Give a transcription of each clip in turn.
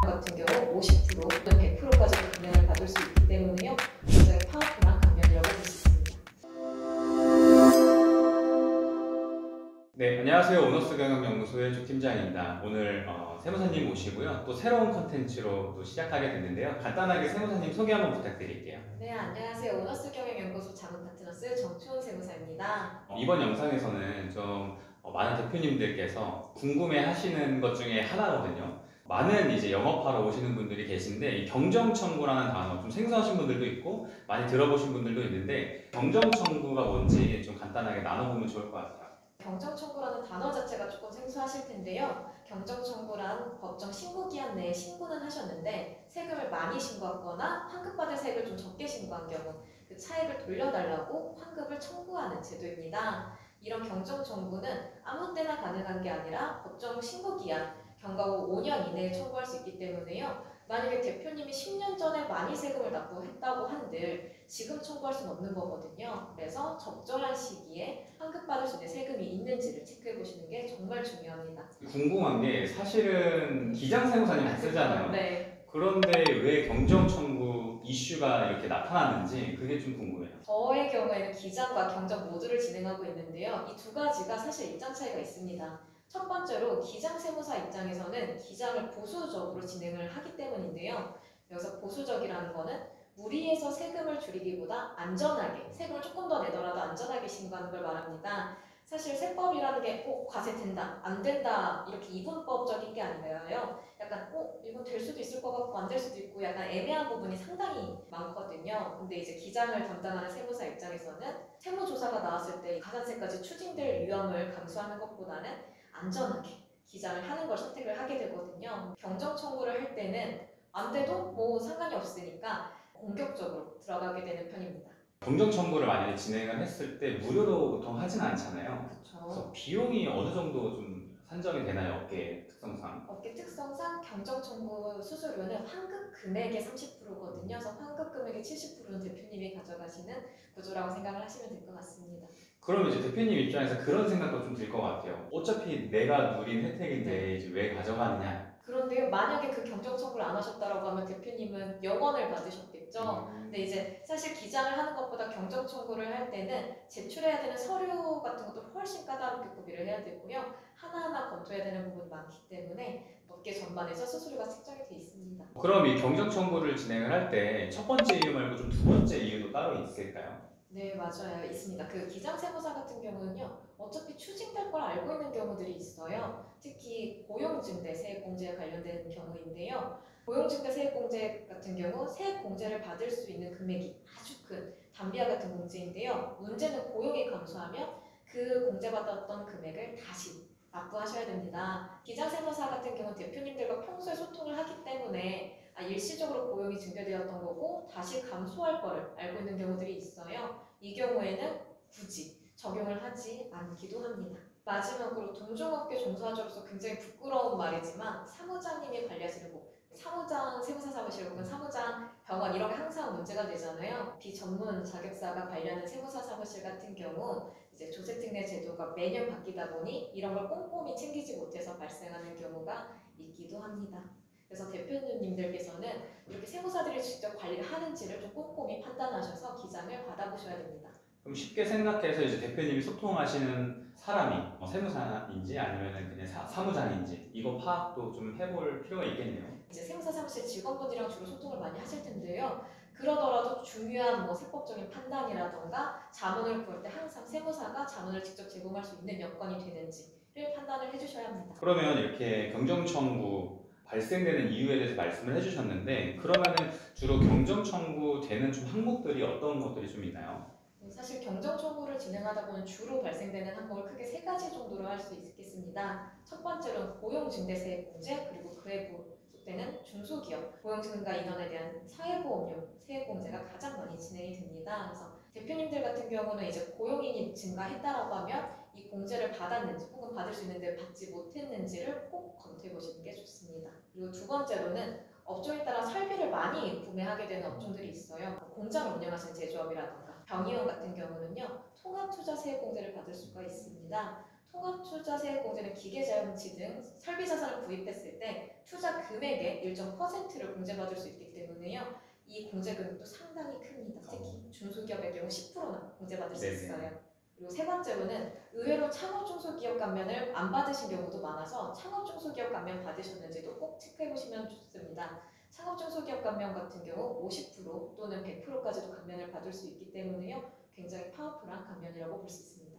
같은 경우 50% 또는 100%까지 감면을 받을 수 있기 때문에요. 굉장히 파워풀한 감면이라고 볼 수 있습니다. 네, 안녕하세요. 오너스 경영연구소의 조 팀장입니다. 오늘 세무사님 모시고요. 또 새로운 컨텐츠로 또 시작하게 됐는데요. 간단하게 세무사님 소개 한번 부탁드릴게요. 네, 안녕하세요. 오너스 경영연구소 자문파트너스 정초원 세무사입니다. 이번 영상에서는 좀 많은 대표님들께서 궁금해 하시는 것 중에 하나거든요. 많은 이제 영업하러 오시는 분들이 계신데 이 경정청구라는 단어 좀 생소하신 분들도 있고 많이 들어보신 분들도 있는데 경정청구가 뭔지 좀 간단하게 나눠보면 좋을 것 같아요. 경정청구라는 단어 자체가 조금 생소하실 텐데요. 경정청구란 법정 신고기한 내에 신고는 하셨는데 세금을 많이 신고하거나 환급받을 세액을 좀 적게 신고한 경우 그 차액을 돌려달라고 환급을 청구하는 제도입니다. 이런 경정청구는 아무 때나 가능한 게 아니라 법정 신고기한 경과 후 5년 이내에 청구할 수 있기 때문에요. 만약에 대표님이 10년 전에 많이 세금을 납부했다고 한들 지금 청구할 수는 없는 거거든요. 그래서 적절한 시기에 환급받을 수 있는 세금이 있는지를 체크해 보시는 게 정말 중요합니다. 궁금한 게 사실은 기장세무사님 안 쓰잖아요. 네. 그런데 왜 경정청구 이슈가 이렇게 나타나는지 그게 좀 궁금해요. 저의 경우에는 기장과 경정 모두를 진행하고 있는데요. 이 두 가지가 사실 입장 차이가 있습니다. 첫 번째로 기장세무사 입장에서는 기장을 보수적으로 진행을 하기 때문인데요. 여기서 보수적이라는 거는 무리해서 세금을 줄이기보다 안전하게, 세금을 조금 더 내더라도 안전하게 신고하는 걸 말합니다. 사실 세법이라는 게 과세 된다, 안 된다 이렇게 이분법적인 게 아니라요. 약간 이건 될 수도 있을 것 같고 안 될 수도 있고 약간 애매한 부분이 상당히 많거든요. 근데 이제 기장을 담당하는 세무사 입장에서는 세무조사가 나왔을 때 가산세까지 추징될 위험을 감수하는 것보다는 안전하게 기장을 하는 걸 선택을 하게 되거든요. 경정 청구를 할 때는 안 돼도 뭐 상관이 없으니까 공격적으로 들어가게 되는 편입니다. 경정청구를 만약에 진행을 했을 때 무료로 보통 하진 않잖아요. 그렇죠. 그래서 비용이 어느 정도 좀 산정이 되나요? 업계 특성상? 업계 특성상 경정 청구 수수료는 환급 금액의 30%거든요. 그래서 환급 금액의 70%는 대표님이 가져가시는 구조라고 생각을 하시면 될 것 같습니다. 그러면 이제 대표님 입장에서 그런 생각도 좀 들 것 같아요. 어차피 내가 누린 혜택인데 이제 왜 가져가느냐? 그런데요, 만약에 그 경정 청구를 안 하셨다라고 하면 대표님은 영원을 받으셨겠죠. 근데 이제 사실 기장을 하는 것보다 경정 청구를 할 때는 제출해야 되는 서류 같은 것도 훨씬 까다롭게 구비를 해야 되고요. 하나하나 검토해야 되는 부분이 많기 때문에 업계 전반에서 수수료가 책정이 돼 있습니다. 그럼 이 경정청구를 진행을 할 때 첫 번째 이유 말고 좀 두 번째 이유도 따로 있을까요? 네, 맞아요. 있습니다. 그 기장세무사 같은 경우는요, 어차피 추징될 걸 알고 있는 경우들이 있어요. 특히 고용증대 세액공제에 관련된 경우인데요. 고용증대 세액공제 같은 경우 세액공제를 받을 수 있는 금액이 아주 큰 담비와 같은 공제인데요. 문제는 고용이 감소하면 그 공제받았던 금액을 다시 납부하셔야 됩니다. 기장세무사 같은 경우는 대표님들과 평소에 소통을 하기 때문에 일시적으로 고용이 증대되었던 거고 다시 감소할 거를 알고 있는 경우들이 있어요. 이 경우에는 굳이 적용을 하지 않기도 합니다. 마지막으로 동종업계 종사자로서 굉장히 부끄러운 말이지만 사무장님이 관리하시는 사무장 세무사 사무실 혹은 사무장 병원 이런 게 항상 문제가 되잖아요. 비전문 자격사가 관리하는 세무사 사무실 같은 경우 이제 조세특례 제도가 매년 바뀌다 보니 이런 걸 꼼꼼히 챙기지 못해서 발생하는 경우가 있기도 합니다. 그래서 대표님들께서는 이렇게 세무사들이 직접 관리를 하는지를 좀 꼼꼼히 판단하셔서 기장을 받아보셔야 됩니다. 그럼 쉽게 생각해서 이제 대표님이 소통하시는 사람이 세무사인지 아니면 그냥 사무장인지 이거 파악도 좀 해볼 필요가 있겠네요. 이제 세무사 사무실 직원분들이랑 주로 소통을 많이 하실 텐데요. 그러더라도 중요한 세법적인 판단이라던가 자문을 구할 때 항상 세무사가 자문을 직접 제공할 수 있는 여건이 되는지를 판단을 해주셔야 합니다. 그러면 이렇게 경정청구 발생되는 이유에 대해서 말씀을 해주셨는데 그러면은 주로 경정청구 되는 좀 항목들이 어떤 것들이 좀 있나요? 사실 경정청구를 진행하다 보면 주로 발생되는 항목을 크게 세 가지 정도로 할 수 있겠습니다. 첫 번째로는 고용증대세액공제 그리고 그에 부속되는 중소기업 고용증가 인원에 대한 사회보험료 세액공제가 가장 많이 진행이 됩니다. 그래서 대표님들 같은 경우는 이제 고용인이 증가했다라고 하면 이 공제를 받았는지 혹은 받을 수 있는데 받지 못했는지를 꼭 검토해 보시는 게 좋습니다. 그리고 두 번째로는 업종에 따라 설비를 많이 구매하게 되는 업종들이 있어요. 공장을 운영하시는 제조업이라던가 병의원 같은 경우는요, 통합투자세액공제를 받을 수가 있습니다. 통합투자세액공제는 기계자동치 등 설비자산을 구입했을 때 투자 금액의 일정 퍼센트를 공제받을 수 있기 때문에요. 이 공제 금액도 상당히 큽니다. 특히 중소기업의 경우 10%나 공제받을 수 네네. 있어요. 그리고 세 번째로는 의외로 창업 중소기업 감면을 안 받으신 경우도 많아서 창업 중소기업 감면 받으셨는지도 꼭 체크해 보시면 좋습니다. 창업 중소기업 감면 같은 경우 50% 또는 100%까지도 감면을 받을 수 있기 때문에요. 굉장히 파워풀한 감면이라고 볼 수 있습니다.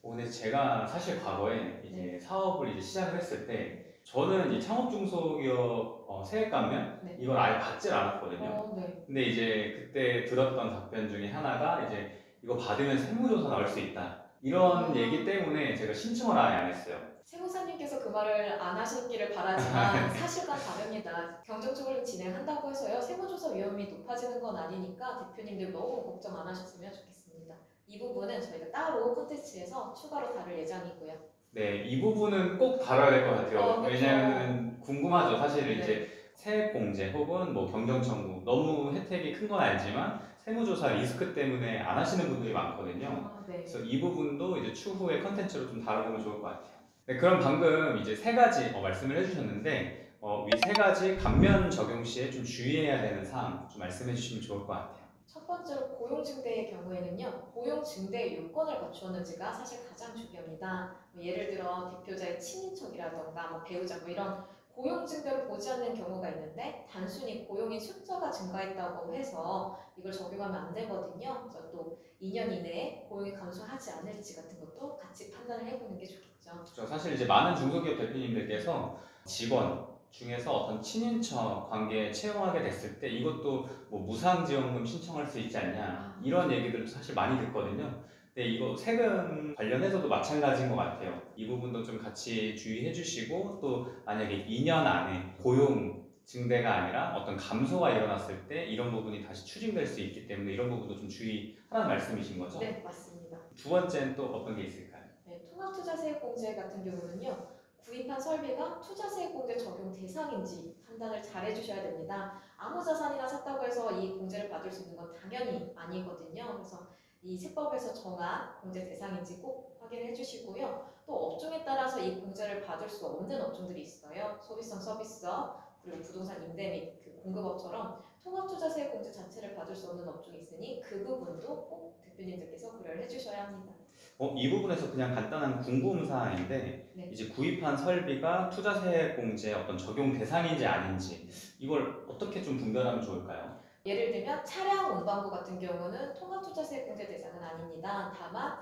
근데 제가 사실 과거에 이제 사업을 이제 시작을 했을 때 저는 이 창업 중소기업 세액 감면 네. 이걸 아예 받질 않았거든요. 네. 근데 이제 그때 들었던 답변 중에 하나가 이제 이거 받으면 세무조사 나올 수 있다. 이런 얘기 때문에 제가 신청을 아예 안 했어요. 세무사님께서 그 말을 안 하셨기를 바라지만 사실과 다릅니다. 경쟁적으로 진행한다고 해서요. 세무조사 위험이 높아지는 건 아니니까 대표님들 너무 걱정 안 하셨으면 좋겠습니다. 이 부분은 저희가 따로 콘텐츠에서 추가로 다룰 예정이고요. 네, 이 부분은 꼭 다뤄야 될 것 같아요. 그렇죠. 왜냐하면 궁금하죠. 사실 네. 이제 세액 공제 혹은 뭐 경정 청구 너무 혜택이 큰 건 알지만 세무조사 리스크 때문에 안 하시는 분들이 많거든요. 네. 그래서 이 부분도 이제 추후에 컨텐츠로 좀 다뤄보면 좋을 것 같아요. 네, 그럼 방금 이제 세 가지 말씀을 해주셨는데 이 세 가지 감면 적용 시에 좀 주의해야 되는 사항 좀 말씀해 주시면 좋을 것 같아요. 첫 번째로 고용증대의 경우에는요. 고용증대 요건을 갖추었는지가 사실 가장 중요합니다. 예를 들어 대표자의 친인척이라던가 배우자 이런 고용증대를 보지 않는 경우가 있는데 단순히 고용인 숫자가 증가했다고 해서 이걸 적용하면 안 되거든요. 그래서 또 2년 이내에 고용이 감소하지 않을지 같은 것도 같이 판단을 해보는 게 좋겠죠. 저 사실 이제 많은 중소기업 대표님들께서 직원 중에서 어떤 친인척 관계에 채용하게 됐을 때 이것도 뭐 무상지원금 신청할 수 있지 않냐 이런 얘기들도 사실 많이 듣거든요. 근데 이거 세금 관련해서도 마찬가지인 것 같아요. 이 부분도 좀 같이 주의해 주시고 또 만약에 2년 안에 고용 증대가 아니라 어떤 감소가 일어났을 때 이런 부분이 다시 추징될 수 있기 때문에 이런 부분도 좀 주의하라는 말씀이신 거죠? 네, 맞습니다. 두 번째는 또 어떤 게 있을까요? 네, 통합투자세액공제 같은 경우는요. 구입한 설비가 투자세액공제 적용 대상인지 판단을 잘 해주셔야 됩니다. 아무 자산이나 샀다고 해서 이 공제를 받을 수 있는 건 당연히 아니거든요. 그래서 이 세법에서 정한 공제 대상인지 꼭 확인해 주시고요. 또 업종에 따라서 이 공제를 받을 수 없는 업종들이 있어요. 소비성 서비스업, 그리고 부동산 임대 및 그 공급업처럼 통합투자세액 공제 자체를 받을 수 없는 업종이 있으니 그 부분도 꼭 대표님들께서 고려를 해주셔야 합니다. 이 부분에서 그냥 간단한 궁금 사항인데 네. 이제 구입한 설비가 투자세액 공제 어떤 적용 대상인지 아닌지 이걸 어떻게 좀 분별하면 좋을까요? 예를 들면 차량 운반부 같은 경우는 통합투자세액 공제 대상은 아닙니다. 다만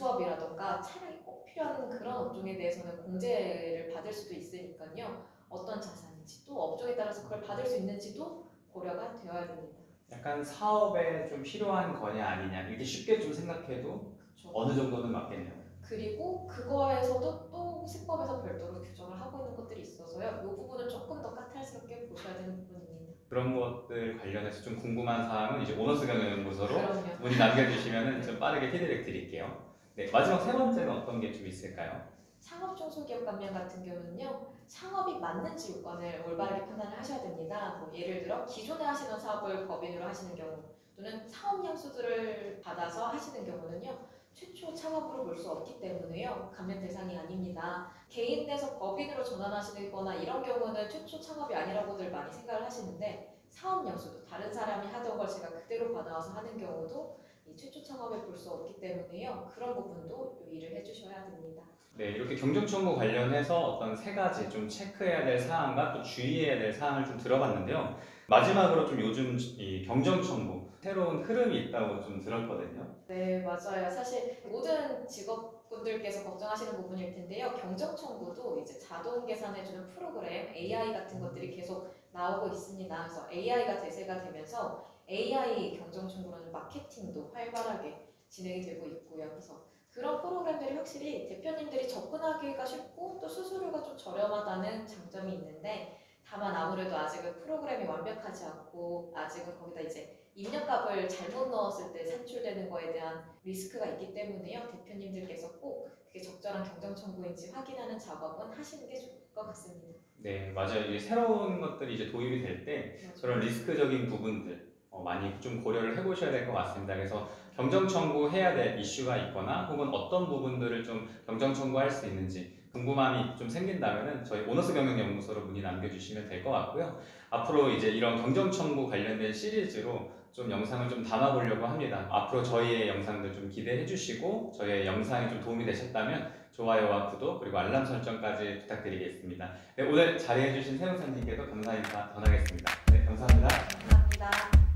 운수업이라던가 차량이 꼭 필요한 그런 업종에 대해서는 공제를 받을 수도 있으니까요. 어떤 자산인지 또 업종에 따라서 그걸 받을 수 있는지도 고려가 되어야 됩니다. 약간 사업에 좀 필요한 거냐 아니냐 이렇게 쉽게 좀 생각해도 그렇죠. 어느 정도는 맞겠네요. 그리고 그거에서도 또 세법에서 별도로 규정을 하고 있는 것들이 있어서요. 이 부분은 조금 더 까탈스럽게 보셔야 되는 부분입니다. 그런 것들 관련해서 좀 궁금한 사항은 이제 오너스 경영연구소로 그럼요. 문의 남겨주시면 좀 빠르게 피드백 드릴게요. 네, 마지막 세 번째는 어떤 게 좀 있을까요? 창업 중소기업 감면 같은 경우는요. 창업이 맞는지 요건을 올바르게 판단을 하셔야 됩니다. 예를 들어 기존에 하시던 사업을 법인으로 하시는 경우 또는 사업 양수들을 받아서 하시는 경우는요. 최초 창업으로 볼 수 없기 때문에요. 감면 대상이 아닙니다. 개인 내서 법인으로 전환하시거나 이런 경우는 최초 창업이 아니라고들 많이 생각을 하시는데 사업 양수도 다른 사람이 하던 걸 제가 그대로 받아와서 하는 경우도 이 최초 창업에 볼 수 없기 때문에요. 그런 부분도 유의를 해주셔야 됩니다. 네, 이렇게 경정청구 관련해서 어떤 세 가지 좀 체크해야 될 사항과 또 주의해야 될 사항을 좀 들어봤는데요. 마지막으로 좀 요즘 이 경정청구 새로운 흐름이 있다고 좀 들었거든요. 네, 맞아요. 사실 모든 직업분들께서 걱정하시는 부분일 텐데요. 경정 청구도 이제 자동 계산해주는 프로그램 AI 같은 것들이 계속 나오고 있습니다. 그래서 AI가 대세가 되면서 AI 경정 청구라는 마케팅도 활발하게 진행이 되고 있고요. 그래서 그런 프로그램들이 확실히 대표님들이 접근하기가 쉽고 또 수수료가 좀 저렴하다는 장점이 있는데 다만 아무래도 아직은 프로그램이 완벽하지 않고 아직은 거기다 이제 입력값을 잘못 넣었을 때 산출되는 거에 대한 리스크가 있기 때문에요. 대표님들께서 꼭 그게 적절한 경정 청구인지 확인하는 작업은 하시는 게 좋을 것 같습니다. 네, 맞아요. 이게 새로운 것들이 이제 도입이 될 때 그런 리스크적인 부분들 많이 좀 고려를 해보셔야 될 것 같습니다. 그래서 경정 청구해야 될 이슈가 있거나 혹은 어떤 부분들을 좀 경정 청구할 수 있는지 궁금함이 좀 생긴다면은 저희 오너스 경영연구소로 문의 남겨주시면 될 것 같고요. 앞으로 이제 이런 경정 청구 관련된 시리즈로 좀 영상을 좀 담아보려고 합니다. 앞으로 저희의 영상들 좀 기대해 주시고 저희의 영상이 좀 도움이 되셨다면 좋아요와 구독 그리고 알람 설정까지 부탁드리겠습니다. 네, 오늘 자리해 주신 세무사님께도 감사 인사 전하겠습니다. 네, 감사합니다. 감사합니다.